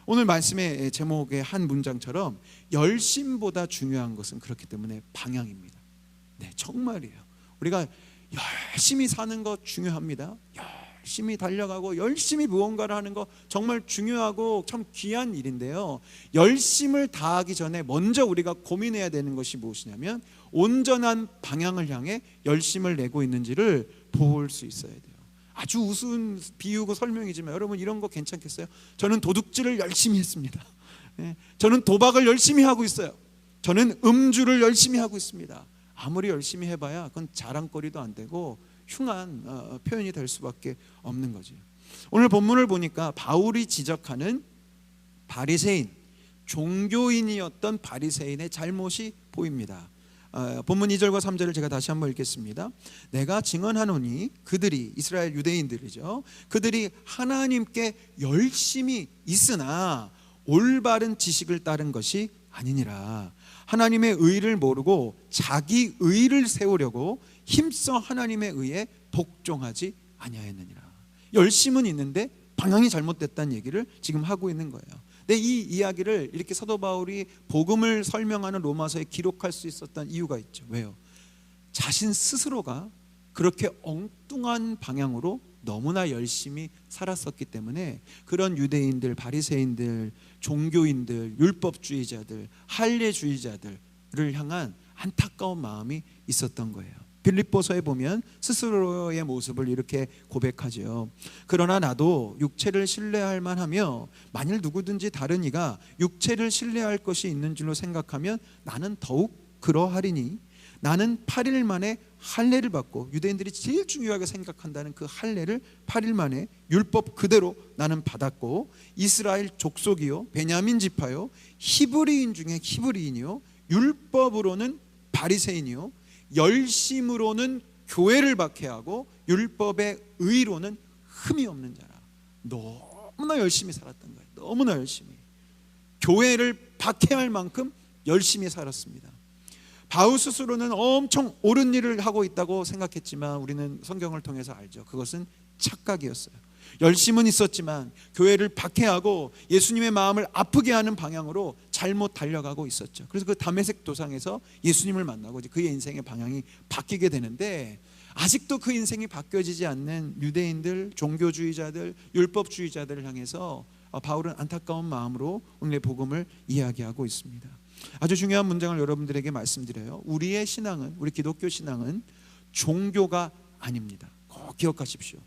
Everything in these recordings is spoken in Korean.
오늘 말씀의 제목의 한 문장처럼 열심보다 중요한 것은 그렇기 때문에 방향입니다. 네, 정말이에요. 우리가 열심히 사는 거 중요합니다. 열심히 달려가고 열심히 무언가를 하는 거 정말 중요하고 참 귀한 일인데요, 열심을 다하기 전에 먼저 우리가 고민해야 되는 것이 무엇이냐면 온전한 방향을 향해 열심을 내고 있는지를 볼 수 있어야 돼요. 아주 우스운 비유고 설명이지만 여러분, 이런 거 괜찮겠어요? 저는 도둑질을 열심히 했습니다. 저는 도박을 열심히 하고 있어요. 저는 음주를 열심히 하고 있습니다. 아무리 열심히 해봐야 그건 자랑거리도 안 되고 흉한 표현이 될 수밖에 없는 거죠. 오늘 본문을 보니까 바울이 지적하는 바리새인, 종교인이었던 바리새인의 잘못이 보입니다. 본문 2절과 3절을 제가 다시 한번 읽겠습니다. 내가 증언하노니 그들이, 이스라엘 유대인들이죠, 그들이 하나님께 열심히 있으나 올바른 지식을 따른 것이 아니니라. 하나님의 의를 모르고 자기 의를 세우려고 힘써 하나님의 의에 복종하지 아니하였느니라. 열심은 있는데 방향이 잘못됐다는 얘기를 지금 하고 있는 거예요. 근데 이 이야기를 이렇게 사도 바울이 복음을 설명하는 로마서에 기록할 수 있었던 이유가 있죠. 왜요? 자신 스스로가 그렇게 엉뚱한 방향으로 너무나 열심히 살았었기 때문에 그런 유대인들, 바리새인들, 종교인들, 율법주의자들, 할례주의자들을 향한 안타까운 마음이 있었던 거예요. 빌립보서에 보면 스스로의 모습을 이렇게 고백하죠. 그러나 나도 육체를 신뢰할 만하며 만일 누구든지 다른 이가 육체를 신뢰할 것이 있는 줄로 생각하면 나는 더욱 그러하리니 나는 8일 만에 할례를 받고, 유대인들이 제일 중요하게 생각한다는 그 할례를 8일 만에 율법 그대로 나는 받았고, 이스라엘 족속이요 베냐민 지파요 히브리인 중에 히브리인이요 율법으로는 바리새인이요 열심으로는 교회를 박해하고 율법의 의로는 흠이 없는 자라. 너무나 열심히 살았던 거예요. 너무나 열심히 교회를 박해할 만큼 열심히 살았습니다. 바울 스스로는 엄청 옳은 일을 하고 있다고 생각했지만 우리는 성경을 통해서 알죠. 그것은 착각이었어요. 열심은 있었지만 교회를 박해하고 예수님의 마음을 아프게 하는 방향으로 잘못 달려가고 있었죠. 그래서 그 다메섹 도상에서 예수님을 만나고 이제 그의 인생의 방향이 바뀌게 되는데, 아직도 그 인생이 바뀌어지지 않는 유대인들, 종교주의자들, 율법주의자들을 향해서 바울은 안타까운 마음으로 오늘의 복음을 이야기하고 있습니다. 아주 중요한 문장을 여러분들에게 말씀드려요. 우리의 신앙은, 우리 기독교 신앙은 종교가 아닙니다. 꼭 기억하십시오.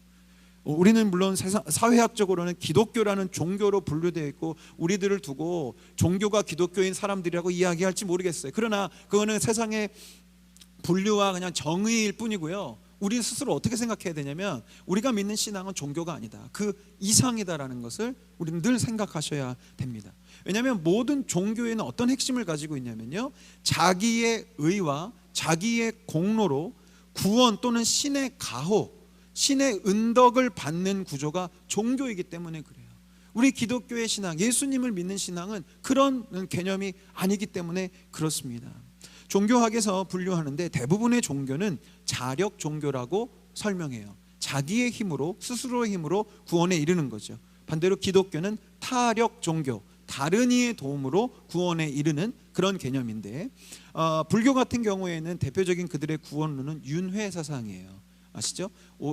우리는 물론 사회학적으로는 기독교라는 종교로 분류되어 있고 우리들을 두고 종교가 기독교인 사람들이라고 이야기할지 모르겠어요. 그러나 그거는 세상의 분류와 그냥 정의일 뿐이고요, 우리 스스로 어떻게 생각해야 되냐면 우리가 믿는 신앙은 종교가 아니다, 그 이상이다라는 것을 우리는 늘 생각하셔야 됩니다. 왜냐하면 모든 종교에는 어떤 핵심을 가지고 있냐면요, 자기의 의와 자기의 공로로 구원 또는 신의 가호, 신의 은덕을 받는 구조가 종교이기 때문에 그래요. 우리 기독교의 신앙, 예수님을 믿는 신앙은 그런 개념이 아니기 때문에 그렇습니다. 종교학에서 분류하는데 대부분의 종교는 자력 종교라고 설명해요. 자기의 힘으로, 스스로의 힘으로 구원에 이르는 거죠. 반대로 기독교는 타력 종교, 다른 이의 도움으로 구원에 이르는 그런 개념인데, 불교 같은 경우에는 대표적인 그들의 구원론은 윤회 사상이에요. 아시죠?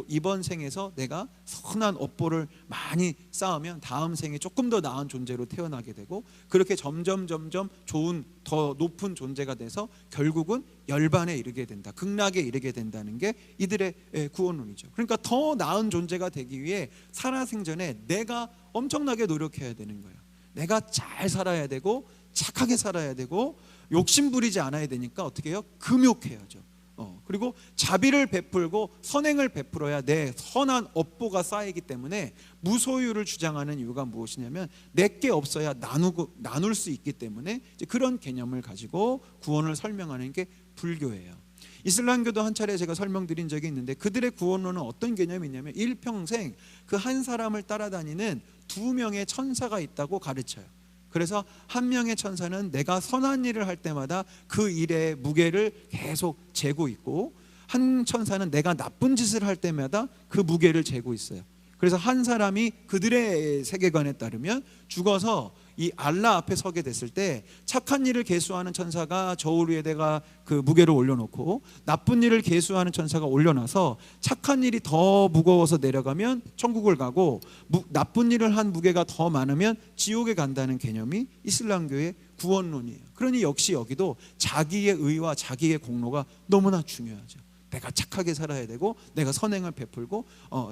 이번 생에서 내가 선한 업보를 많이 쌓으면 다음 생에 조금 더 나은 존재로 태어나게 되고, 그렇게 점점 좋은, 더 높은 존재가 돼서 결국은 열반에 이르게 된다, 극락에 이르게 된다는 게 이들의 구원론이죠. 그러니까 더 나은 존재가 되기 위해 살아생전에 내가 엄청나게 노력해야 되는 거예요. 내가 잘 살아야 되고 착하게 살아야 되고 욕심 부리지 않아야 되니까 어떻게 해요? 금욕해야죠. 그리고 자비를 베풀고 선행을 베풀어야 내 선한 업보가 쌓이기 때문에 무소유를 주장하는 이유가 무엇이냐면 내게 없어야 나눌 수 있기 때문에 이제 그런 개념을 가지고 구원을 설명하는 게 불교예요. 이슬람교도 한 차례 제가 설명드린 적이 있는데 그들의 구원론은 어떤 개념이 있냐면 일평생 그 한 사람을 따라다니는 2명의 천사가 있다고 가르쳐요. 그래서 한 명의 천사는 내가 선한 일을 할 때마다 그 일의 무게를 계속 재고 있고, 한 천사는 내가 나쁜 짓을 할 때마다 그 무게를 재고 있어요. 그래서 한 사람이 그들의 세계관에 따르면 죽어서 이 알라 앞에 서게 됐을 때 착한 일을 계수하는 천사가 저울 위에다가 그 무게를 올려놓고 나쁜 일을 계수하는 천사가 올려놔서 착한 일이 더 무거워서 내려가면 천국을 가고 나쁜 일을 한 무게가 더 많으면 지옥에 간다는 개념이 이슬람교의 구원론이에요. 그러니 역시 여기도 자기의 의와 자기의 공로가 너무나 중요하죠. 내가 착하게 살아야 되고 내가 선행을 베풀고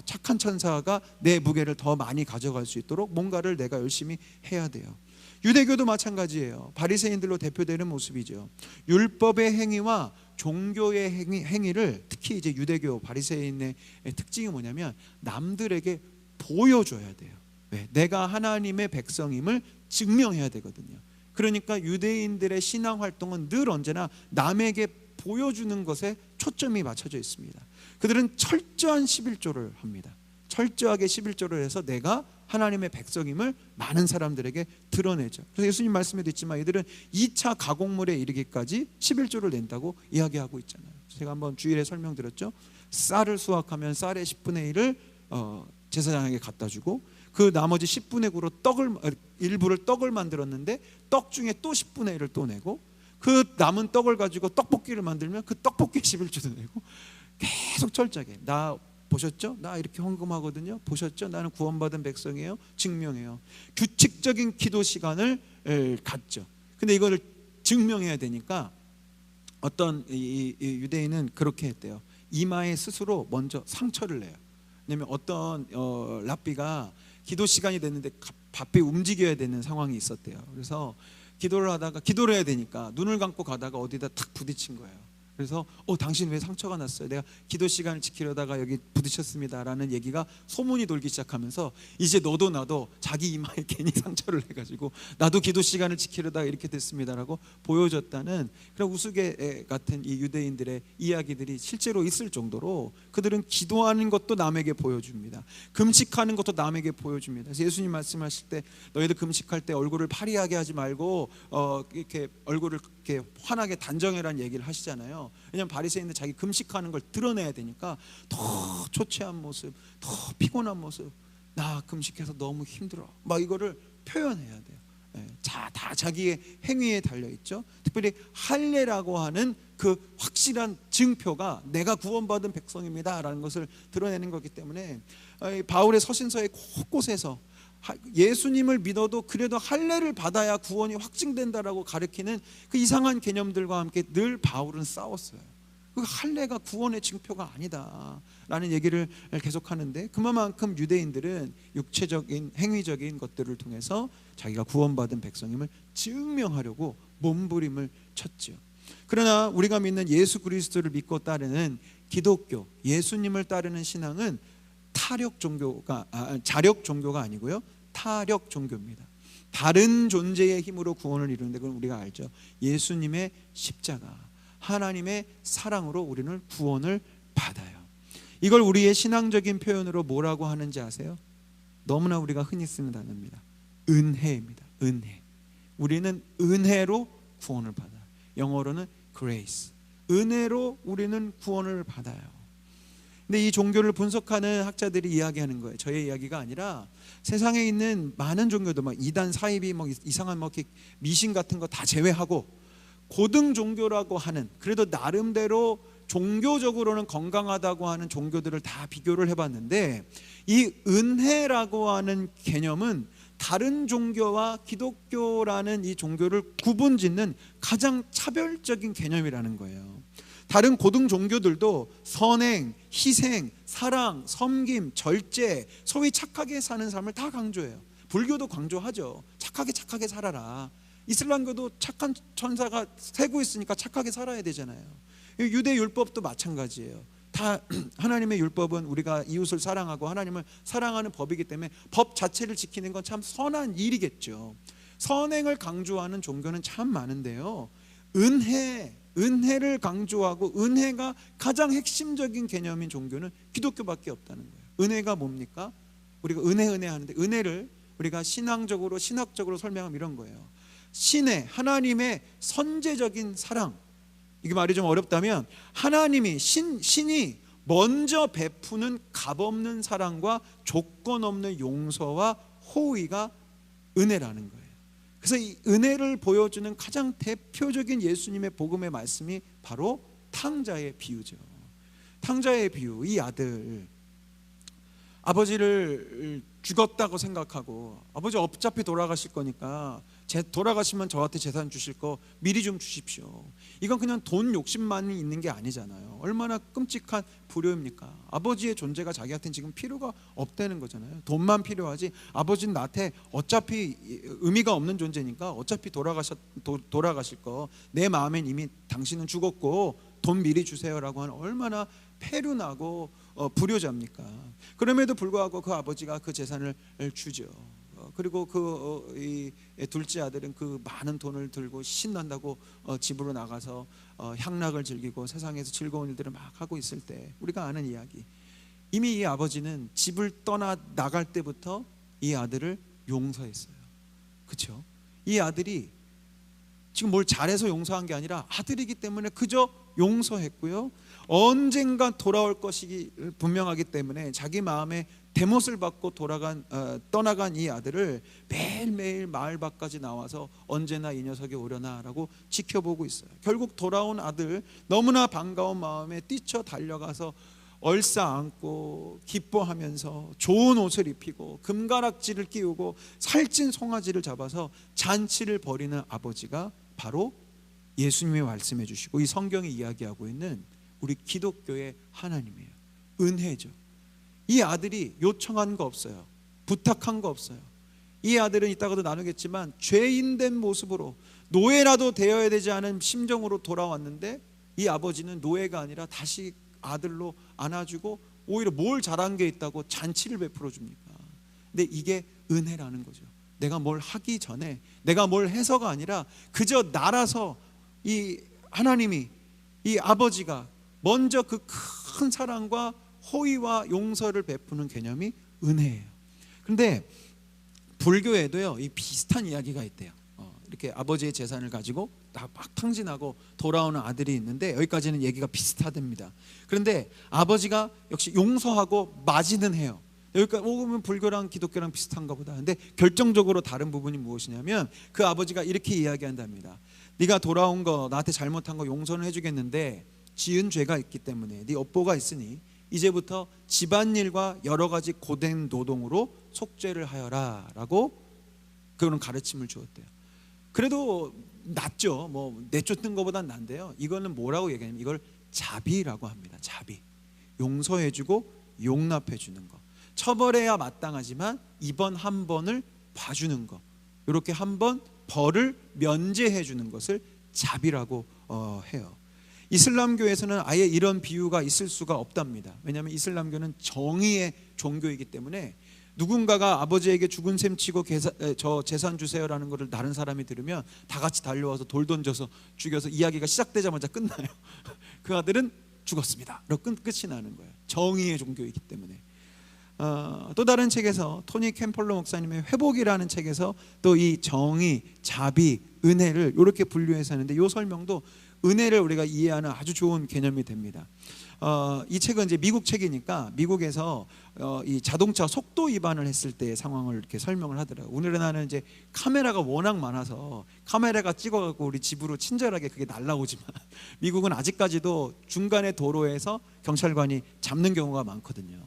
착한 천사가 내 무게를 더 많이 가져갈 수 있도록 뭔가를 내가 열심히 해야 돼요. 유대교도 마찬가지예요. 바리새인들로 대표되는 모습이죠. 율법의 행위와 종교의 행위를, 특히 이제 유대교 바리새인의 특징이 뭐냐면 남들에게 보여줘야 돼요. 왜? 내가 하나님의 백성임을 증명해야 되거든요. 그러니까 유대인들의 신앙 활동은 늘 언제나 남에게 보여주는 것에 초점이 맞춰져 있습니다. 그들은 철저한 11조를 합니다. 철저하게 11조를 해서 내가 하나님의 백성임을 많은 사람들에게 드러내죠. 그래서 예수님 말씀에도 있지만 이들은 2차 가공물에 이르기까지 11조를 낸다고 이야기하고 있잖아요. 제가 한번 주일에 설명드렸죠. 쌀을 수확하면 쌀의 10분의 1을 제사장에게 갖다 주고 그 나머지 10분의 9로 일부를 떡을 만들었는데 떡 중에 또 10분의 1을 또 내고 그 남은 떡을 가지고 떡볶이를 만들면 그 떡볶이 11조도 내고 계속 철저하게. 나 보셨죠? 나 이렇게 헌금하거든요. 보셨죠? 나는 구원받은 백성이에요. 증명해요. 규칙적인 기도 시간을 갖죠. 근데 이거를 증명해야 되니까 어떤 이 유대인은 그렇게 했대요. 이마에 스스로 먼저 상처를 내요. 왜냐면 어떤 랍비가 기도 시간이 됐는데 바삐 움직여야 되는 상황이 있었대요. 그래서 기도를 하다가 기도를 해야 되니까 눈을 감고 가다가 어디다 탁 부딪힌 거예요. 그래서 당신 왜 상처가 났어요? 내가 기도 시간을 지키려다가 여기 부딪혔습니다 라는 얘기가 소문이 돌기 시작하면서 이제 너도 나도 자기 이마에 괜히 상처를 내가지고 나도 기도 시간을 지키려다가 이렇게 됐습니다라고 보여줬다는 그런 우스개 같은 이 유대인들의 이야기들이 실제로 있을 정도로 그들은 기도하는 것도 남에게 보여줍니다. 금식하는 것도 남에게 보여줍니다. 그래서 예수님 말씀하실 때 너희들 금식할 때 얼굴을 파리하게 하지 말고 이렇게 얼굴을 이렇게 환하게 단정해라는 얘기를 하시잖아요. 왜냐하면 바리새인들 자기 금식하는 걸 드러내야 되니까 더 초췌한 모습, 더 피곤한 모습, 나 금식해서 너무 힘들어 막 이거를 표현해야 돼요. 다 자기의 행위에 달려있죠. 특별히 할례라고 하는 그 확실한 증표가 내가 구원받은 백성입니다 라는 것을 드러내는 거기 때문에 바울의 서신서의 곳곳에서 예수님을 믿어도 그래도 할례를 받아야 구원이 확증된다라고 가르치는 그 이상한 개념들과 함께 늘 바울은 싸웠어요. 그 할례가 구원의 증표가 아니다라는 얘기를 계속하는데 그만큼 유대인들은 육체적인 행위적인 것들을 통해서 자기가 구원받은 백성임을 증명하려고 몸부림을 쳤죠. 그러나 우리가 믿는 예수 그리스도를 믿고 따르는 기독교, 예수님을 따르는 신앙은 자력 종교가 아니고요, 타력 종교입니다. 다른 존재의 힘으로 구원을 이루는데 그건 우리가 알죠. 예수님의 십자가, 하나님의 사랑으로 우리는 구원을 받아요. 이걸 우리의 신앙적인 표현으로 뭐라고 하는지 아세요? 너무나 우리가 흔히 쓰는 단어입니다. 은혜입니다. 은혜. 우리는 은혜로 구원을 받아요. 영어로는 grace. 은혜로 우리는 구원을 받아요. 근데 이 종교를 분석하는 학자들이 이야기하는 거예요. 저의 이야기가 아니라 세상에 있는 많은 종교도 막 이단 사이비 뭐 이상한 뭐 미신 같은 거 다 제외하고 고등 종교라고 하는 그래도 나름대로 종교적으로는 건강하다고 하는 종교들을 다 비교를 해봤는데 이 은혜라고 하는 개념은 다른 종교와 기독교라는 이 종교를 구분짓는 가장 차별적인 개념이라는 거예요. 다른 고등 종교들도 선행, 희생, 사랑, 섬김, 절제, 소위 착하게 사는 삶을 다 강조해요. 불교도 강조하죠. 착하게 살아라. 이슬람교도 착한 천사가 세고 있으니까 착하게 살아야 되잖아요. 유대 율법도 마찬가지예요. 다 하나님의 율법은 우리가 이웃을 사랑하고 하나님을 사랑하는 법이기 때문에 법 자체를 지키는 건 참 선한 일이겠죠. 선행을 강조하는 종교는 참 많은데요, 은혜를 강조하고 은혜가 가장 핵심적인 개념인 종교는 기독교밖에 없다는 거예요. 은혜가 뭡니까? 우리가 은혜 하는데 은혜를 우리가 신앙적으로 신학적으로 설명하면 이런 거예요. 신의 하나님의 선제적인 사랑. 이게 말이 좀 어렵다면 하나님이 신이 먼저 베푸는 값없는 사랑과 조건 없는 용서와 호의가 은혜라는 거예요. 그래서 이 은혜를 보여주는 가장 대표적인 예수님의 복음의 말씀이 바로 탕자의 비유죠. 탕자의 비유. 이 아들, 아버지를 죽었다고 생각하고, 아버지 어차피 돌아가실 거니까 돌아가시면 저한테 재산 주실 거 미리 좀 주십시오. 이건 그냥 돈 욕심만 있는 게 아니잖아요. 얼마나 끔찍한 불효입니까? 아버지의 존재가 자기한테는 지금 필요가 없다는 거잖아요. 돈만 필요하지 아버지는 나한테 어차피 의미가 없는 존재니까 어차피 돌아가실 거 내 마음엔 이미 당신은 죽었고 돈 미리 주세요라고 하는 얼마나 패륜하고 불효자입니까? 그럼에도 불구하고 그 아버지가 그 재산을 주죠. 그리고 이 둘째 아들은 그 많은 돈을 들고 신난다고 집으로 나가서 향락을 즐기고 세상에서 즐거운 일들을 막 하고 있을 때, 우리가 아는 이야기, 이미 이 아버지는 집을 떠나 나갈 때부터 이 아들을 용서했어요. 그렇죠? 이 아들이 지금 뭘 잘해서 용서한 게 아니라 아들이기 때문에 그저 용서했고요, 언젠가 돌아올 것이 분명하기 때문에 자기 마음에 대못을 받고 떠나간 이 아들을 매일매일 마을 밖까지 나와서 언제나 이 녀석이 오려나라고 지켜보고 있어요. 결국 돌아온 아들, 너무나 반가운 마음에 뛰쳐 달려가서 얼싸안고 기뻐하면서 좋은 옷을 입히고 금가락지를 끼우고 살찐 송아지를 잡아서 잔치를 벌이는 아버지가 바로 예수님이 말씀해 주시고 이 성경이 이야기하고 있는 우리 기독교의 하나님이에요. 은혜죠. 이 아들이 요청한 거 없어요. 부탁한 거 없어요. 이 아들은 이따가도 나누겠지만 죄인된 모습으로 노예라도 되어야 되지 않은 심정으로 돌아왔는데, 이 아버지는 노예가 아니라 다시 아들로 안아주고 오히려 뭘 잘한 게 있다고 잔치를 베풀어 줍니까? 근데 이게 은혜라는 거죠. 내가 뭘 하기 전에, 내가 뭘 해서가 아니라 그저 날아서 이 하나님이, 이 아버지가 먼저 그 큰 사랑과 호의와 용서를 베푸는 개념이 은혜예요. 그런데 불교에도요, 이 비슷한 이야기가 있대요. 이렇게 아버지의 재산을 가지고 막 탕진하고 돌아오는 아들이 있는데, 여기까지는 얘기가 비슷하답니다. 그런데 아버지가 역시 용서하고 맞이는 해요. 여기까지 오면 불교랑 기독교랑 비슷한가 보다. 근데 결정적으로 다른 부분이 무엇이냐면, 그 아버지가 이렇게 이야기한답니다. 네가 돌아온 거, 나한테 잘못한 거 용서는 해주겠는데 지은 죄가 있기 때문에, 네 업보가 있으니 이제부터 집안일과 여러 가지 고된 노동으로 속죄를 하여라 라고 그런 가르침을 주었대요. 그래도 낫죠. 뭐 내쫓는 것보단 난데요, 이거는 뭐라고 얘기하냐면 이걸 자비라고 합니다. 자비. 용서해주고 용납해주는 거. 처벌해야 마땅하지만 이번 한 번을 봐주는 거, 이렇게 한 번 벌을 면제해주는 것을 자비라고 해요. 이슬람교에서는 아예 이런 비유가 있을 수가 없답니다. 왜냐하면 이슬람교는 정의의 종교이기 때문에 누군가가 아버지에게 죽은 셈 치고 저 재산 주세요라는 것을 다른 사람이 들으면 다 같이 달려와서 돌 던져서 죽여서 이야기가 시작되자마자 끝나요. 그 아들은 죽었습니다. 끝이 나는 거예요. 정의의 종교이기 때문에. 또 다른 책에서 토니 캠펄러 목사님의 회복이라는 책에서 또 이 정의, 자비, 은혜를 이렇게 분류해서 하는데, 이 설명도 은혜를 우리가 이해하는 아주 좋은 개념이 됩니다. 이 책은 이제 미국 책이니까 미국에서 이 자동차 속도 위반을 했을 때의 상황을 이렇게 설명을 하더라고요. 우리나라는 이제 카메라가 워낙 많아서 카메라가 찍어갖고 우리 집으로 친절하게 그게 날라오지만, 미국은 아직까지도 중간에 도로에서 경찰관이 잡는 경우가 많거든요.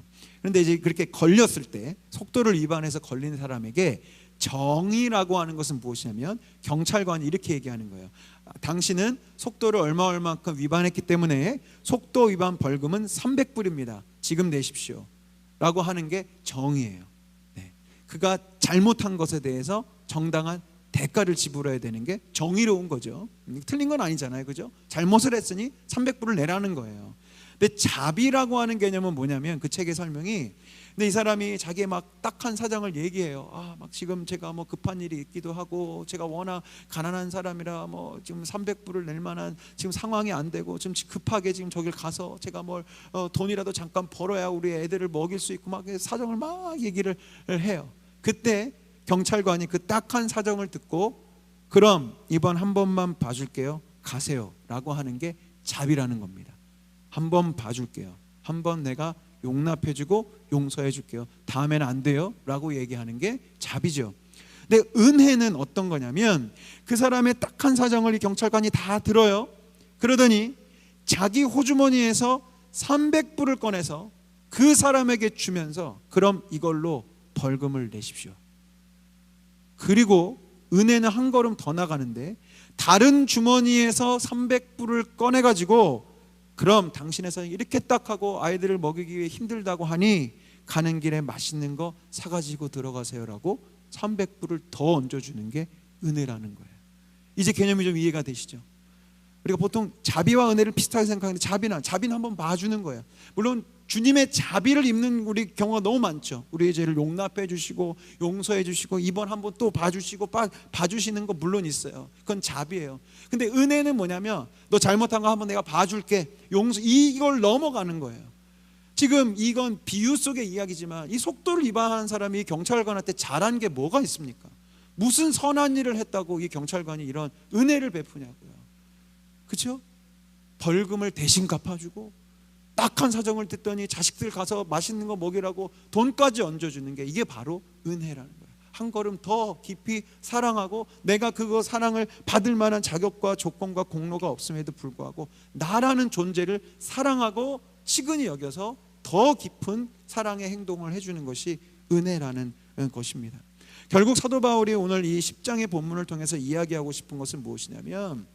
그런데 이제 그렇게 걸렸을 때, 속도를 위반해서 걸린 사람에게 정의라고 하는 것은 무엇이냐면, 경찰관이 이렇게 얘기하는 거예요. 당신은 속도를 얼마만큼 위반했기 때문에 속도 위반 벌금은 300불입니다. 지금 내십시오 라고 하는 게 정의예요. 네. 그가 잘못한 것에 대해서 정당한 대가를 지불해야 되는 게 정의로운 거죠. 틀린 건 아니잖아요, 그죠? 잘못을 했으니 300불을 내라는 거예요. 근데 자비라고 하는 개념은 뭐냐면, 그 책의 설명이, 근데 이 사람이 자기의 막 딱한 사정을 얘기해요. 막 지금 제가 뭐 급한 일이 있기도 하고, 제가 워낙 가난한 사람이라 뭐 지금 300불을 낼 만한 지금 상황이 안 되고, 지금 급하게 지금 저길 가서 제가 뭘 돈이라도 잠깐 벌어야 우리 애들을 먹일 수 있고, 막 사정을 막 얘기를 해요. 그때 경찰관이 그 딱한 사정을 듣고, 그럼 이번 한 번만 봐줄게요, 가세요 라고 하는 게 자비라는 겁니다. 한 번 봐줄게요. 한번 내가 용납해주고 용서해줄게요. 다음에는 안 돼요 라고 얘기하는 게 자비죠. 근데 은혜는 어떤 거냐면 그 사람의 딱한 사정을 이 경찰관이 다 들어요. 그러더니 자기 호주머니에서 300불을 꺼내서 그 사람에게 주면서 그럼 이걸로 벌금을 내십시오. 그리고 은혜는 한 걸음 더 나가는데 다른 주머니에서 300불을 꺼내가지고 그럼 당신의 사정이 이렇게 딱 하고 아이들을 먹이기 위해 힘들다고 하니 가는 길에 맛있는 거 사가지고 들어가세요라고 300불을 더 얹어주는 게 은혜라는 거예요. 이제 개념이 좀 이해가 되시죠? 우리가 보통 자비와 은혜를 비슷하게 생각하는데 자비는 한번 봐주는 거예요. 물론 주님의 자비를 입는 우리 경우가 너무 많죠. 우리의 죄를 용납해 주시고 용서해 주시고 이번 한번 또 봐주시고 봐주시는 거 물론 있어요. 그건 자비예요. 근데 은혜는 뭐냐면 너 잘못한 거 한번 내가 봐줄게, 이걸 넘어가는 거예요. 지금 이건 비유 속의 이야기지만 이 속도를 위반하는 사람이 경찰관한테 잘한 게 뭐가 있습니까? 무슨 선한 일을 했다고 이 경찰관이 이런 은혜를 베푸냐고요. 그렇죠? 벌금을 대신 갚아주고 딱한 사정을 듣더니 자식들 가서 맛있는 거 먹이라고 돈까지 얹어주는 게 이게 바로 은혜라는 거예요. 한 걸음 더 깊이 사랑하고 내가 그거 사랑을 받을 만한 자격과 조건과 공로가 없음에도 불구하고 나라는 존재를 사랑하고 치근히 여겨서 더 깊은 사랑의 행동을 해주는 것이 은혜라는 것입니다. 결국 사도 바울이 오늘 이 10장의 본문을 통해서 이야기하고 싶은 것은 무엇이냐면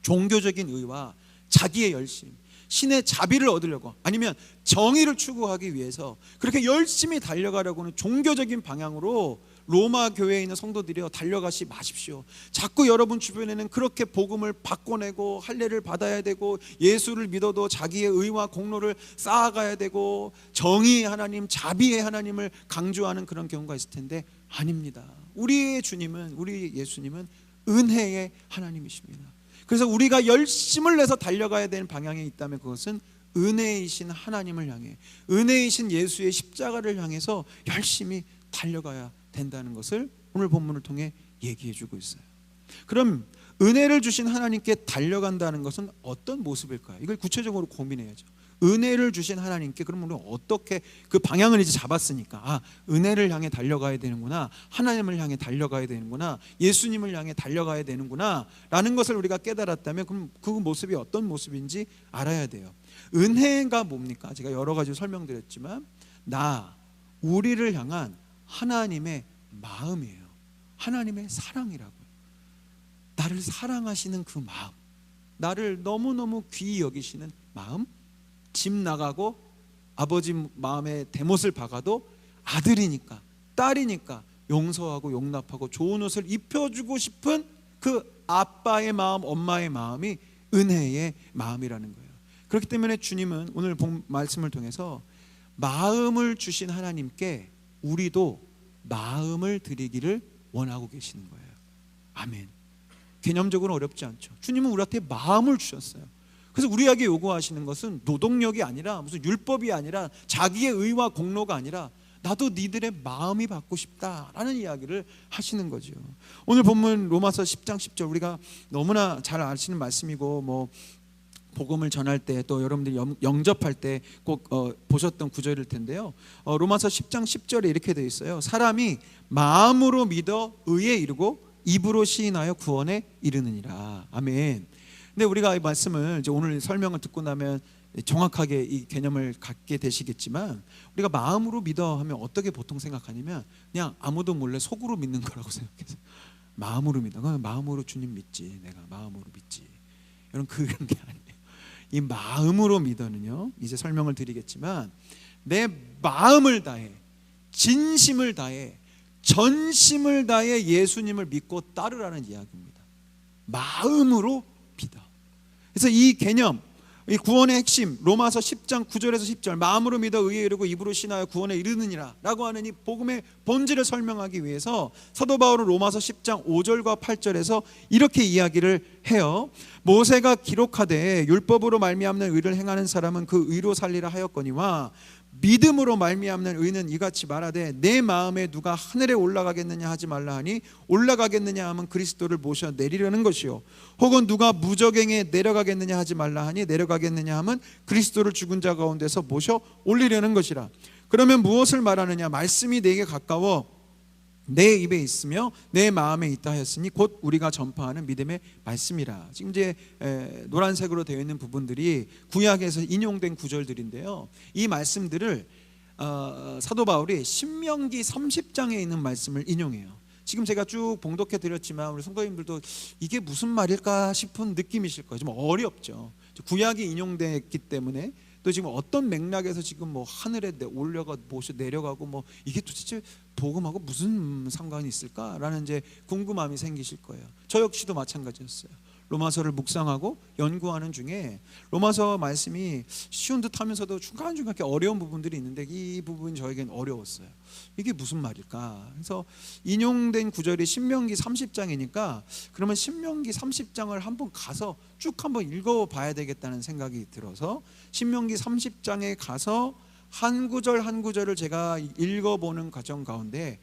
종교적인 의와 자기의 열심, 신의 자비를 얻으려고 아니면 정의를 추구하기 위해서 그렇게 열심히 달려가려고 하는 종교적인 방향으로 로마 교회에 있는 성도들이여 달려가시 마십시오. 자꾸 여러분 주변에는 그렇게 복음을 바꿔내고 할례를 받아야 되고 예수를 믿어도 자기의 의와 공로를 쌓아가야 되고 정의의 하나님, 자비의 하나님을 강조하는 그런 경우가 있을 텐데 아닙니다. 우리의 주님은, 우리 예수님은 은혜의 하나님이십니다. 그래서 우리가 열심을 내서 달려가야 되는 방향에 있다면 그것은 은혜이신 하나님을 향해, 은혜이신 예수의 십자가를 향해서 열심히 달려가야 된다는 것을 오늘 본문을 통해 얘기해 주고 있어요. 그럼 은혜를 주신 하나님께 달려간다는 것은 어떤 모습일까요? 이걸 구체적으로 고민해야죠. 은혜를 주신 하나님께 그럼 우리는 어떻게 그 방향을 이제 잡았으니까 은혜를 향해 달려가야 되는구나, 하나님을 향해 달려가야 되는구나, 예수님을 향해 달려가야 되는구나 라는 것을 우리가 깨달았다면 그럼 그 모습이 어떤 모습인지 알아야 돼요. 은혜가 뭡니까? 제가 여러 가지 설명드렸지만 우리를 향한 하나님의 마음이에요. 하나님의 사랑이라고요. 나를 사랑하시는 그 마음, 나를 너무너무 귀히 여기시는 마음, 집 나가고 아버지 마음에 대못을 박아도 아들이니까 딸이니까 용서하고 용납하고 좋은 옷을 입혀주고 싶은 그 아빠의 마음, 엄마의 마음이 은혜의 마음이라는 거예요. 그렇기 때문에 주님은 오늘 본 말씀을 통해서 마음을 주신 하나님께 우리도 마음을 드리기를 원하고 계시는 거예요. 아멘. 개념적으로 어렵지 않죠. 주님은 우리한테 마음을 주셨어요. 그래서 우리에게 요구하시는 것은 노동력이 아니라 무슨 율법이 아니라 자기의 의와 공로가 아니라 나도 니들의 마음이 받고 싶다라는 이야기를 하시는 거죠. 오늘 본문 로마서 10장 10절 우리가 너무나 잘 아시는 말씀이고 뭐 복음을 전할 때 또 여러분들이 영접할 때 꼭 보셨던 구절일 텐데요. 로마서 10장 10절에 이렇게 되어 있어요. 사람이 마음으로 믿어 의에 이르고 입으로 시인하여 구원에 이르느니라. 아멘. 근데 우리가 이 말씀을 이제 오늘 설명을 듣고 나면 정확하게 이 개념을 갖게 되시겠지만 우리가 마음으로 믿어 하면 어떻게 보통 생각하냐면 그냥 아무도 몰래 속으로 믿는 거라고 생각해서 마음으로 믿어. 마음으로 주님 믿지. 내가 마음으로 믿지. 이런 그런 게 아니에요. 이 마음으로 믿어는요. 이제 설명을 드리겠지만 내 마음을 다해, 진심을 다해, 전심을 다해 예수님을 믿고 따르라는 이야기입니다. 마음으로 믿어. 그래서 이 개념, 이 구원의 핵심 로마서 10장 9절에서 10절 마음으로 믿어 의에 이르고 입으로 신하여 구원에 이르느니라 라고 하는 이 복음의 본질을 설명하기 위해서 사도 바울은 로마서 10장 5절과 8절에서 이렇게 이야기를 해요. 모세가 기록하되 율법으로 말미암는 의를 행하는 사람은 그 의로 살리라 하였거니와 믿음으로 말미암는 의는 이같이 말하되 내 마음에 누가 하늘에 올라가겠느냐 하지 말라 하니 올라가겠느냐 하면 그리스도를 모셔 내리려는 것이요 혹은 누가 무저갱에 내려가겠느냐 하지 말라 하니 내려가겠느냐 하면 그리스도를 죽은 자 가운데서 모셔 올리려는 것이라. 그러면 무엇을 말하느냐? 말씀이 내게 가까워 내 입에 있으며 내 마음에 있다 하였으니 곧 우리가 전파하는 믿음의 말씀이라. 지금 이제 노란색으로 되어 있는 부분들이 구약에서 인용된 구절들인데요, 이 말씀들을 사도 바울이 신명기 30장에 있는 말씀을 인용해요. 지금 제가 쭉 봉독해 드렸지만 우리 성도님들도 이게 무슨 말일까 싶은 느낌이실 거예요. 좀 어렵죠. 구약이 인용됐기 때문에 또 지금 어떤 맥락에서 지금 뭐 하늘에 올려가 모셔 내려가고 뭐 이게 도대체 복음하고 무슨 상관이 있을까라는 이제 궁금함이 생기실 거예요. 저 역시도 마찬가지였어요. 로마서를 묵상하고 연구하는 중에 로마서 말씀이 쉬운 듯 하면서도 중간중간 어려운 부분들이 있는데 이 부분이 저에겐 어려웠어요. 이게 무슨 말일까? 그래서 인용된 구절이 신명기 30장이니까 그러면 신명기 30장을 한번 가서 쭉 한번 읽어봐야 되겠다는 생각이 들어서 신명기 30장에 가서 한 구절 한 구절을 제가 읽어보는 과정 가운데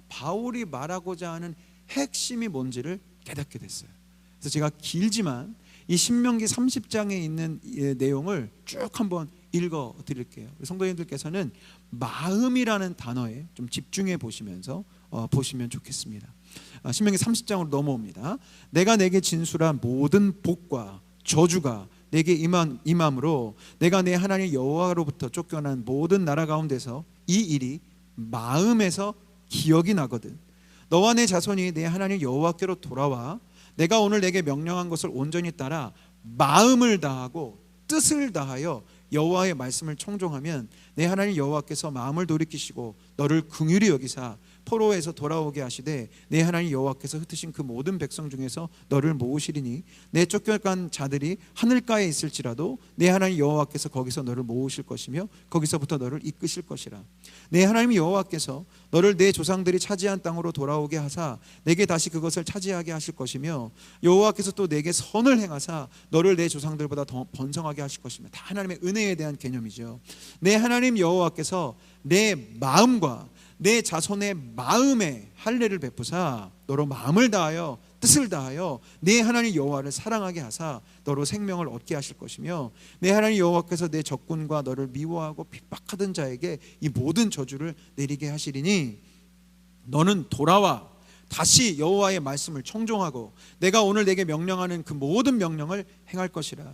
바울이 말하고자 하는 핵심이 뭔지를 깨닫게 됐어요. 그래서 제가 길지만 이 신명기 30장에 있는 내용을 쭉 한번 읽어 드릴게요. 성도님들께서는 마음이라는 단어에 좀 집중해 보시면서 보시면 좋겠습니다. 신명기 30장으로 넘어옵니다. 내가 내게 진술한 모든 복과 저주가 내게 임함으로 내가 내 하나님 여호와로부터 쫓겨난 모든 나라 가운데서 이 일이 마음에서 기억이 나거든. 너와 내 자손이 내 하나님 여호와께로 돌아와 내가 오늘 내게 명령한 것을 온전히 따라 마음을 다하고 뜻을 다하여 여호와의 말씀을 청종하면 내 하나님 여호와께서 마음을 돌이키시고 너를 긍휼히 여기사 포로에서 돌아오게 하시되 내 하나님 여호와께서 흩으신 그 모든 백성 중에서 너를 모으시리니 내 쫓겨간 자들이 하늘가에 있을지라도 내 하나님 여호와께서 거기서 너를 모으실 것이며 거기서부터 너를 이끄실 것이라. 내 하나님 여호와께서 너를 내 조상들이 차지한 땅으로 돌아오게 하사 내게 다시 그것을 차지하게 하실 것이며 여호와께서 또 내게 선을 행하사 너를 내 조상들보다 더 번성하게 하실 것이며, 다 하나님의 은혜에 대한 개념이죠. 내 하나님 여호와께서 내 마음과 내 자손의 마음에 할례를 베푸사 너로 마음을 다하여 뜻을 다하여 내 하나님 여호와를 사랑하게 하사 너로 생명을 얻게 하실 것이며 내 하나님 여호와께서 내 적군과 너를 미워하고 핍박하던 자에게 이 모든 저주를 내리게 하시리니 너는 돌아와 다시 여호와의 말씀을 청종하고 내가 오늘 내게 명령하는 그 모든 명령을 행할 것이라.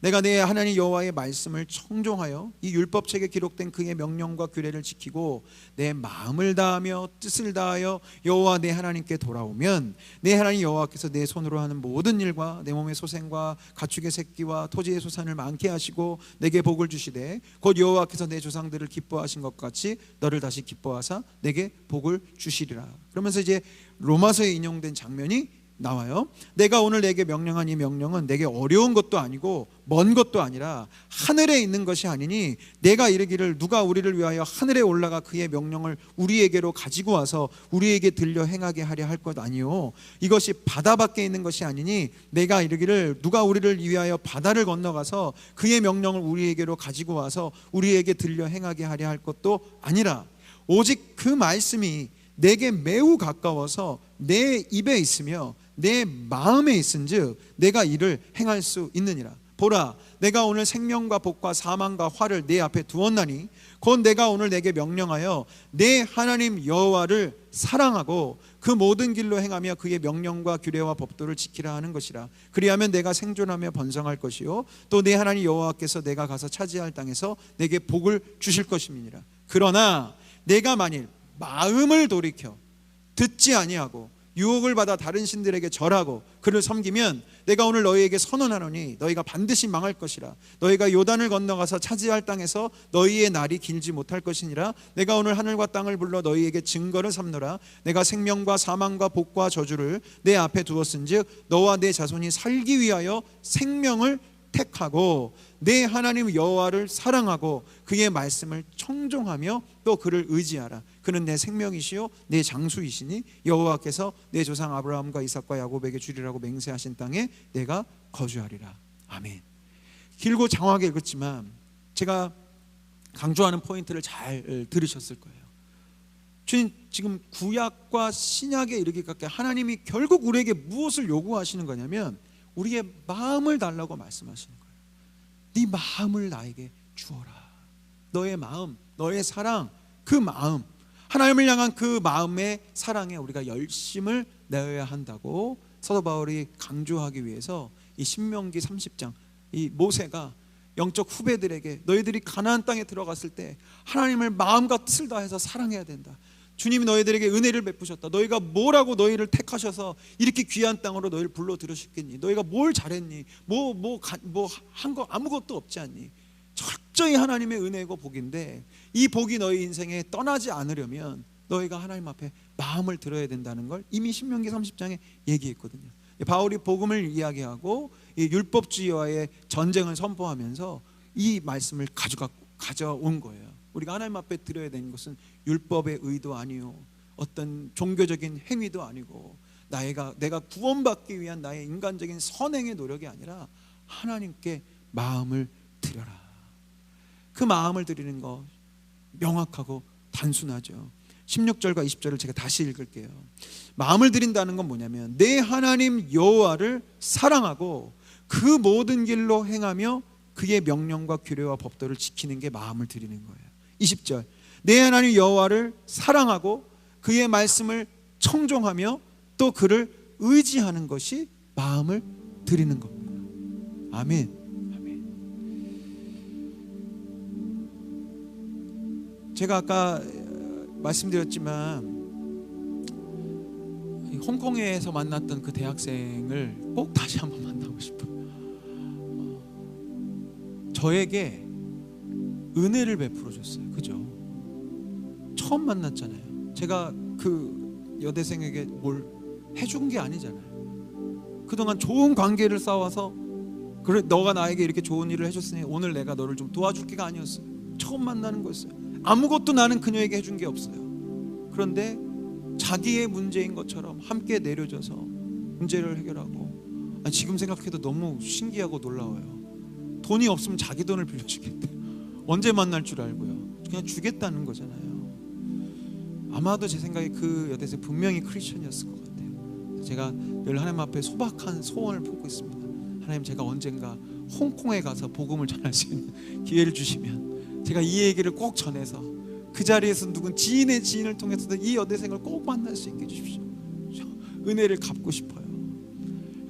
내가 내 하나님 여호와의 말씀을 청종하여 이 율법책에 기록된 그의 명령과 규례를 지키고 내 마음을 다하며 뜻을 다하여 여호와 내 하나님께 돌아오면 내 하나님 여호와께서 내 손으로 하는 모든 일과 내 몸의 소생과 가축의 새끼와 토지의 소산을 많게 하시고 내게 복을 주시되 곧 여호와께서 내 조상들을 기뻐하신 것 같이 너를 다시 기뻐하사 내게 복을 주시리라. 그러면서 이제 로마서에 인용된 장면이 나와요. 내가 오늘 내게 명령한 이 명령은 내게 어려운 것도 아니고 먼 것도 아니라 하늘에 있는 것이 아니니 내가 이르기를 누가 우리를 위하여 하늘에 올라가 그의 명령을 우리에게로 가지고 와서 우리에게 들려 행하게 하려 할 것 아니요 이것이 바다 밖에 있는 것이 아니니 내가 이르기를 누가 우리를 위하여 바다를 건너가서 그의 명령을 우리에게로 가지고 와서 우리에게 들려 행하게 하려 할 것도 아니라 오직 그 말씀이 내게 매우 가까워서 내 입에 있으며 내 마음에 있은즉 내가 이를 행할 수 있느니라. 보라, 내가 오늘 생명과 복과 사망과 화를 내 앞에 두었나니 곧 내가 오늘 내게 명령하여 내 하나님 여호와를 사랑하고 그 모든 길로 행하며 그의 명령과 규례와 법도를 지키라 하는 것이라. 그리하면 내가 생존하며 번성할 것이요 또 내 하나님 여호와께서 내가 가서 차지할 땅에서 내게 복을 주실 것임이니라. 그러나 내가 만일 마음을 돌이켜 듣지 아니하고 유혹을 받아 다른 신들에게 절하고 그를 섬기면 내가 오늘 너희에게 선언하노니 너희가 반드시 망할 것이라. 너희가 요단을 건너가서 차지할 땅에서 너희의 날이 길지 못할 것이니라. 내가 오늘 하늘과 땅을 불러 너희에게 증거를 삼노라. 내가 생명과 사망과 복과 저주를 내 앞에 두었은즉 너와 내 자손이 살기 위하여 생명을 택하고 내 하나님 여호와를 사랑하고 그의 말씀을 청종하며 또 그를 의지하라. 그는 내 생명이시요 내 장수이시니 여호와께서 내 조상 아브라함과 이삭과 야곱에게 주리라고 맹세하신 땅에 내가 거주하리라. 아멘. 길고 장황하게 읽었지만 제가 강조하는 포인트를 잘 들으셨을 거예요. 주님 지금 구약과 신약에 이르기까지 하나님이 결국 우리에게 무엇을 요구하시는 거냐면 우리의 마음을 달라고 말씀하시는 거예요. 네 마음을 나에게 주어라. 너의 마음, 너의 사랑, 그 마음, 하나님을 향한 그 마음의 사랑에 우리가 열심을 내어야 한다고 사도 바울이 강조하기 위해서 이 신명기 30장, 이 모세가 영적 후배들에게 너희들이 가나안 땅에 들어갔을 때 하나님을 마음과 뜻을 다해서 사랑해야 된다. 주님이 너희들에게 은혜를 베푸셨다. 너희가 뭐라고 너희를 택하셔서 이렇게 귀한 땅으로 너희를 불러 들으셨겠니? 너희가 뭘 잘했니? 뭐 한 거 아무것도 없지 않니? 철저히 하나님의 은혜고 복인데 이 복이 너희 인생에 떠나지 않으려면 너희가 하나님 앞에 마음을 들어야 된다는 걸 이미 신명기 30장에 얘기했거든요. 바울이 복음을 이야기하고 이 율법주의와의 전쟁을 선포하면서 이 말씀을 가져온 거예요. 우리가 하나님 앞에 드려야 되는 것은 율법의 의도 아니요, 어떤 종교적인 행위도 아니고 내가 구원받기 위한 나의 인간적인 선행의 노력이 아니라 하나님께 마음을 드려라. 그 마음을 드리는 거 명확하고 단순하죠. 16절과 20절을 제가 다시 읽을게요. 마음을 드린다는 건 뭐냐면 내 하나님 여호와를 사랑하고 그 모든 길로 행하며 그의 명령과 규례와 법도를 지키는 게 마음을 드리는 거예요. 20절, 내 하나님 여호와를 사랑하고 그의 말씀을 청종하며 또 그를 의지하는 것이 마음을 드리는 겁니다. 아멘. 제가 아까 말씀드렸지만 홍콩에서 만났던 그 대학생을 꼭 다시 한번 만나고 싶어요. 저에게 은혜를 베풀어 줬어요. 그죠? 처음 만났잖아요. 제가 그 여대생에게 뭘 해준 게 아니잖아요. 그동안 좋은 관계를 쌓아서 그래 너가 나에게 이렇게 좋은 일을 해줬으니 오늘 내가 너를 좀 도와줄 게가 아니었어요. 처음 만나는 거였어요. 아무것도 나는 그녀에게 해준 게 없어요. 그런데 자기의 문제인 것처럼 함께 내려져서 문제를 해결하고, 지금 생각해도 너무 신기하고 놀라워요. 돈이 없으면 자기 돈을 빌려주겠대요. 언제 만날 줄 알고요. 그냥 주겠다는 거잖아요. 아마도 제 생각에 그 여대생 분명히 크리스천이었을 것 같아요. 제가 늘 하나님 앞에 소박한 소원을 품고 있습니다. 하나님, 제가 언젠가 홍콩에 가서 복음을 전할 수 있는 기회를 주시면 제가 이 얘기를 꼭 전해서 그 자리에서 누군 지인의 지인을 통해서도 이 여대생을 꼭 만날 수 있게 해주십시오. 은혜를 갚고 싶어요.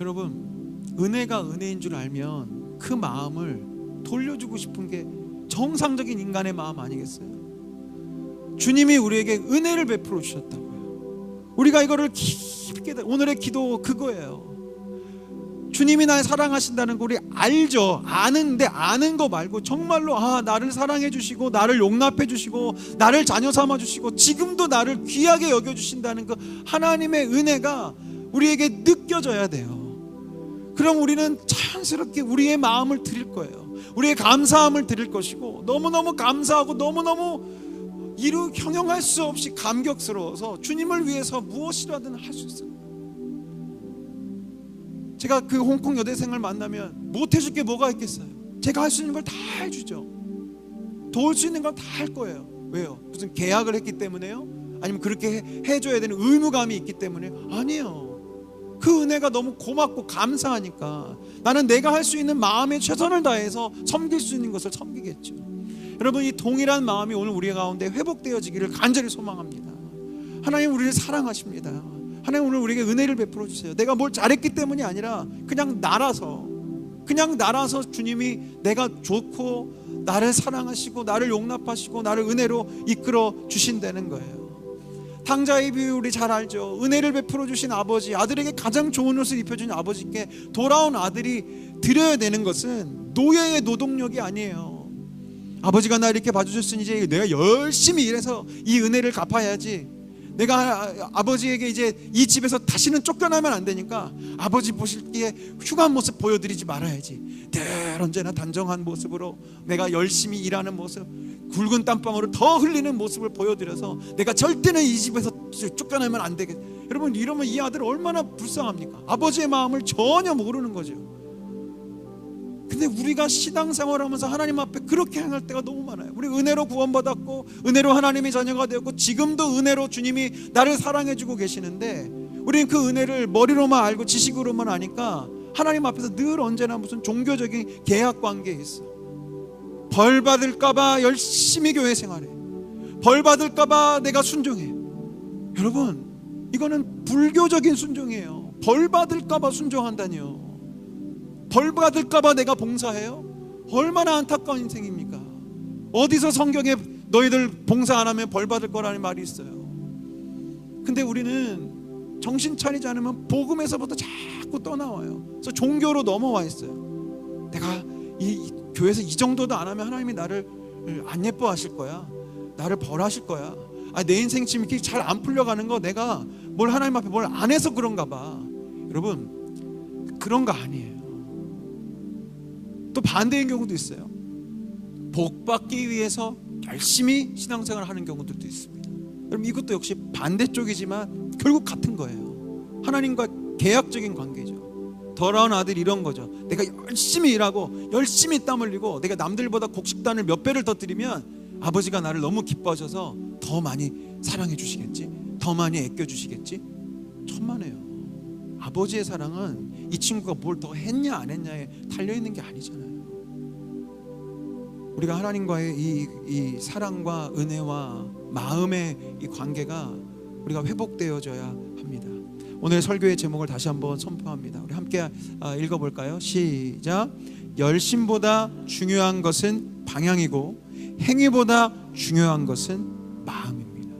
여러분, 은혜가 은혜인 줄 알면 그 마음을 돌려주고 싶은 게 정상적인 인간의 마음 아니겠어요? 주님이 우리에게 은혜를 베풀어 주셨다고요. 우리가 이거를 깊게, 오늘의 기도 그거예요. 주님이 날 사랑하신다는 거 우리 알죠. 아는데 아는 거 말고 정말로 나를 사랑해 주시고 나를 용납해 주시고 나를 자녀 삼아 주시고 지금도 나를 귀하게 여겨 주신다는 그 하나님의 은혜가 우리에게 느껴져야 돼요. 그럼 우리는 자연스럽게 우리의 마음을 드릴 거예요. 우리의 감사함을 드릴 것이고, 너무너무 감사하고 너무너무 형용할 수 없이 감격스러워서 주님을 위해서 무엇이라든 할 수 있어요. 제가 그 홍콩 여대생을 만나면 못 해줄 게 뭐가 있겠어요? 제가 할 수 있는 걸 다 해주죠. 도울 수 있는 걸 다 할 거예요. 왜요? 무슨 계약을 했기 때문에요? 아니면 그렇게 해줘야 되는 의무감이 있기 때문에요? 아니에요. 그 은혜가 너무 고맙고 감사하니까 나는 내가 할 수 있는 마음의 최선을 다해서 섬길 수 있는 것을 섬기겠죠. 여러분, 이 동일한 마음이 오늘 우리 가운데 회복되어지기를 간절히 소망합니다. 하나님 우리를 사랑하십니다. 하나님 오늘 우리에게 은혜를 베풀어 주세요. 내가 뭘 잘했기 때문이 아니라 그냥 날아서 주님이 내가 좋고 나를 사랑하시고 나를 용납하시고 나를 은혜로 이끌어 주신다는 거예요. 탕자의 비유 우리 잘 알죠. 은혜를 베풀어 주신 아버지, 아들에게 가장 좋은 옷을 입혀준 아버지께 돌아온 아들이 드려야 되는 것은 노예의 노동력이 아니에요. 아버지가 나 이렇게 봐주셨으니 이제 내가 열심히 일해서 이 은혜를 갚아야지. 내가 아버지에게 이제 이 집에서 다시는 쫓겨나면 안 되니까 아버지 보실기에 흉한 모습 보여드리지 말아야지. 늘 언제나 단정한 모습으로 내가 열심히 일하는 모습, 굵은 땀방울을 더 흘리는 모습을 보여드려서 내가 절대는 이 집에서 쫓겨나면 안 되겠. 여러분, 이러면 이 아들 얼마나 불쌍합니까? 아버지의 마음을 전혀 모르는 거죠. 근데 우리가 신앙생활하면서 하나님 앞에 그렇게 행할 때가 너무 많아요. 우리 은혜로 구원받았고 은혜로 하나님의 자녀가 되었고 지금도 은혜로 주님이 나를 사랑해주고 계시는데 우리는 그 은혜를 머리로만 알고 지식으로만 아니까 하나님 앞에서 늘 언제나 무슨 종교적인 계약 관계에 있어. 벌 받을까봐 열심히 교회 생활해. 벌 받을까봐 내가 순종해. 여러분, 이거는 불교적인 순종이에요. 벌 받을까봐 순종한다니요. 벌 받을까봐 내가 봉사해요? 얼마나 안타까운 인생입니까? 어디서 성경에 너희들 봉사 안 하면 벌 받을 거라는 말이 있어요. 근데 우리는 정신 차리지 않으면 복음에서부터 자꾸 떠나와요. 그래서 종교로 넘어와 있어요. 내가 이 교회에서 이 정도도 안 하면 하나님이 나를 안 예뻐하실 거야. 나를 벌하실 거야. 내 인생 지금 이렇게 잘 안 풀려가는 거 내가 뭘 하나님 앞에 뭘 안 해서 그런가 봐. 여러분, 그런 거 아니에요. 또 반대의 경우도 있어요. 복 받기 위해서 열심히 신앙생활을 하는 경우들도 있습니다. 여러분, 이것도 역시 반대쪽이지만 결국 같은 거예요. 하나님과 계약적인 관계죠. 더러운 아들 이런 거죠. 내가 열심히 일하고 열심히 땀 흘리고 내가 남들보다 곡식단을 몇 배를 더 드리면 아버지가 나를 너무 기뻐하셔서 더 많이 사랑해 주시겠지, 더 많이 아껴 주시겠지. 천만에요. 아버지의 사랑은 이 친구가 뭘 더 했냐 안 했냐에 달려있는 게 아니잖아요. 우리가 하나님과의 이 사랑과 은혜와 마음의 이 관계가 우리가 회복되어져야 합니다. 오늘 설교의 제목을 다시 한번 선포합니다. 우리 함께 읽어볼까요? 시작. 열심보다 중요한 것은 방향이고 행위보다 중요한 것은 마음입니다.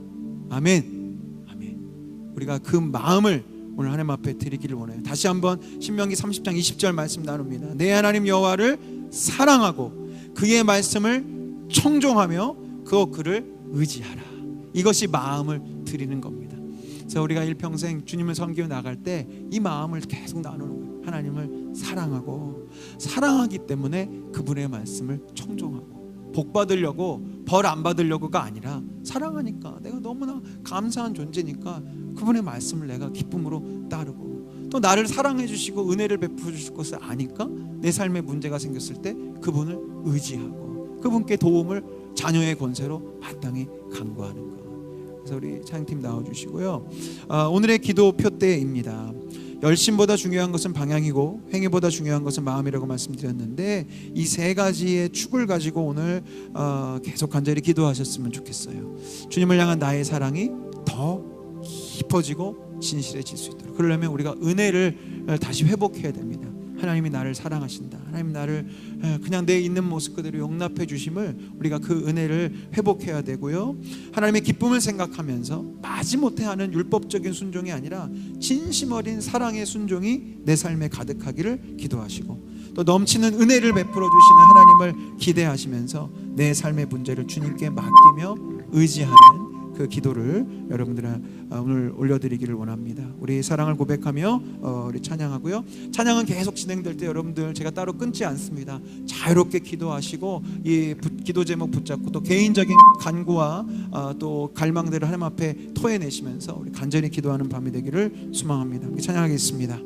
아멘. 아멘. 우리가 그 마음을 오늘 하나님 앞에 드리기를 원해요. 다시 한번 신명기 30장 20절 말씀 나눕니다. 내 하나님 여호와를 사랑하고 그의 말씀을 청종하며 그를 의지하라. 이것이 마음을 드리는 겁니다. 그래서 우리가 일평생 주님을 섬기며 나갈 때 이 마음을 계속 나누는 거예요. 하나님을 사랑하기 때문에 그분의 말씀을 청종하고 복 받으려고 벌 안 받으려고가 아니라 사랑하니까 내가 너무나 감사한 존재니까 그분의 말씀을 내가 기쁨으로 따르고 또 나를 사랑해 주시고 은혜를 베풀어 주실 것을 아니까 내 삶에 문제가 생겼을 때 그분을 의지하고 그분께 도움을 자녀의 권세로 마땅히 간구하는 것. 그래서 우리 찬양팀 나와주시고요. 오늘의 기도 표대입니다. 열심보다 중요한 것은 방향이고 행위보다 중요한 것은 마음이라고 말씀드렸는데 이 세 가지의 축을 가지고 오늘 계속 간절히 기도하셨으면 좋겠어요. 주님을 향한 나의 사랑이 더 깊어지고 진실해질 수 있도록. 그러려면 우리가 은혜를 다시 회복해야 됩니다. 하나님이 나를 사랑하신다. 하나님 나를 그냥 내 있는 모습 그대로 용납해 주심을 우리가 그 은혜를 회복해야 되고요. 하나님의 기쁨을 생각하면서 마지못해 하는 율법적인 순종이 아니라 진심 어린 사랑의 순종이 내 삶에 가득하기를 기도하시고 또 넘치는 은혜를 베풀어 주시는 하나님을 기대하시면서 내 삶의 문제를 주님께 맡기며 의지하는 그 기도를 여러분들은 오늘 올려드리기를 원합니다. 우리 사랑을 고백하며 우리 찬양하고요. 찬양은 계속 진행될 때 여러분들 제가 따로 끊지 않습니다. 자유롭게 기도하시고 이 기도 제목 붙잡고 또 개인적인 간구와 또 갈망들을 하나님 앞에 토해내시면서 우리 간절히 기도하는 밤이 되기를 소망합니다. 찬양하겠습니다.